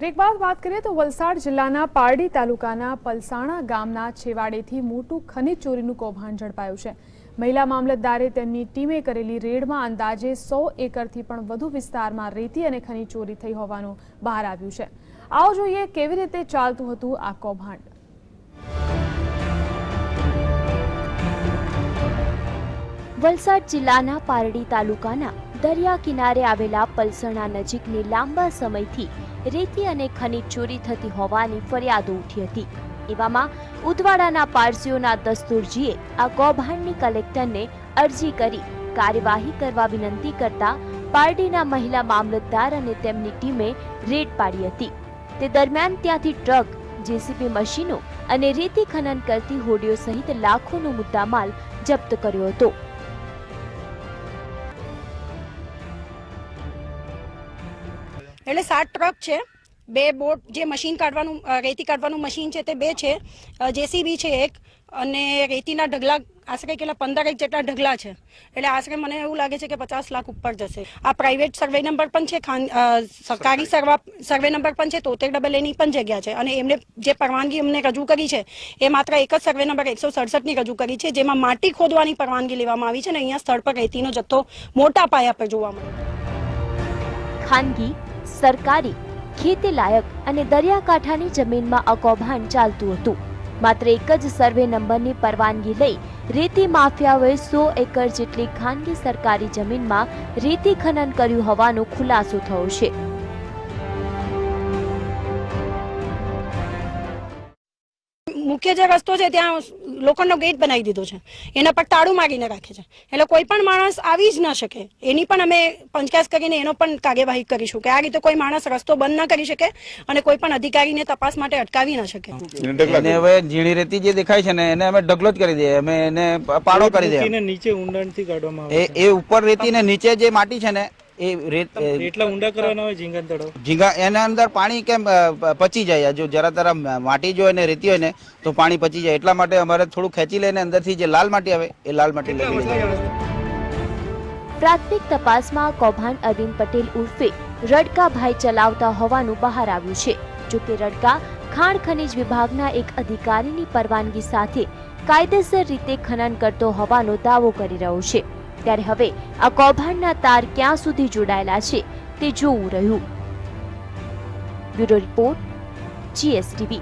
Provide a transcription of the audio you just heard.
Break બાદ વાત કરીએ તો વલસાડ જિલ્લાના પારડી તાલુકાના પલસાણા ગામના છેવાડેથી મોટું ખનીજ ચોરીનું કૌભાંડ ઝડપાયું છે। મહિલા મામલતદારે તેમની ટીમે કરેલી રેડમાં અંદાજે 100 એકરથી પણ વધુ વિસ્તારમાં રેતી અને ખનીજ ચોરી થઈ હોવાનું બહાર આવ્યું છે। આવો જોઈએ કેવી રીતે ચાલતું હતું આ કૌભાંડ। વલસાડ જિલ્લાના પારડી તાલુકાના દરિયા કિનારે આવેલા પલસાણા નજીકની લાંબા સમયથી રેતી અને ખનીજ ચોરી થતી હોવાની ફરિયાદો ઉઠી હતી। એવામાં ઉદવાડાના પારસીઓના દસ્તુરજીએ આ કૌભાંડની કલેક્ટરને અરજી કરી કાર્યવાહી કરવા વિનંતી કરતા પારડીના મહિલા મામલતદાર અને તેમની ટીમે રેડ પાડી હતી। તે દરમિયાન ત્યાંથી ટ્રક, જેસીબી મશીનો અને રેતી ખનન કરતી હોડીઓ સહિત લાખોનો મુદ્દામાલ જપ્ત કર્યો હતો। એટલે 7 ટ્રક છે, 2 બોટ જે મશીન કાઢવાનું રેતી કાઢવાનું મશીન છે તે 2 છે, જેસીબી છે 1 અને રેતીના ઢગલા આશરે કેટલા 15 જેટલા ઢગલા છે। એટલે આશરે મને એવું લાગે છે કે 50 લાખ ઉપર જશે। આ પ્રાઇવેટ સર્વે નંબર પણ છે, સરકારી સર્વે નંબર પણ છે, 73 ની પણ જગ્યા છે અને એમને જે પરવાનગી અમને રજૂ કરી છે એ માત્ર એક જ સર્વે નંબર 167 ની રજૂ કરી છે, જેમાં માટી ખોદવાની પરવાનગી લેવામાં આવી છે અને અહીંયા સ્થળ પર રેતીનો જથ્થો મોટા પાયા પર જોવા મળ્યો। ખાનગી, સરકારી, ખેતી લાયક અને દરિયાકાંઠાની જમીનમાં આ કૌભાંડ ચાલતું હતું। માત્ર એક જ સર્વે નંબરની પરવાનગી લઈ રેતી માફિયાઓએ 100 એકર જેટલી ખાનગી સરકારી જમીનમાં રેતી ખનન કર્યું હોવાનો ખુલાસો થયો છે। મુખ્ય જે રસ્તો છે ત્યાં લોખંડનો ગેટ બનાવી દીધો છે, એના પર તાળું મારીને રાખે છે, એટલે કોઈ પણ માણસ આવી જ ન શકે। એની પણ અમે પંચકાસ કરીને એનો પણ કાર્યવાહી કરીશું કે આ રીતે કોઈ માણસ રસ્તો બંધ ન કરી શકે અને કોઈ પણ અધિકારીને તપાસ માટે અટકાવી ન શકે। એને હવે ઝીણી રેતી જે દેખાય છે ને એને અમે ઢગલો જ કરી દઈએ, અમે એને પાડો કરી દઈએ। નીચે ઊંડાણથી કાઢવામાં આવે એ ઉપર રેતી ને નીચે જે માટી છે ને એ એટલા ઊંડા કરવાના હોય ઝીંગા તળાવ, ઝીંગા એના અંદર પાણી કેમ પચી જાય। જો જરા તરા માટી જો એને રેતી હોય ને તો પાણી પચી જાય, એટલા માટે અમારે થોડું ખેંચી લઈને અંદરથી જે લાલ માટી આવે એ લાલ માટી લઈ લઈએ। પ્રાથમિક તપાસમાં કૌભાંડ અરવિંદ પટેલ ઉર્ફે રડકાભાઈ ચલાવતા હોવાનું બહાર આવ્યું છે। જોકે રડકા ખાણ ખનીજ વિભાગના એક અધિકારીની પરવાનગી સાથે કાયદેસર રીતે ખનન કરતો હોવાનો દાવો કરી રહ્યો છે। ત્યારે હવે આ કૌભાંડના તાર ક્યાં સુધી જોડાયેલા છે તે જોવું રહ્યું। Bureau report, GSTV।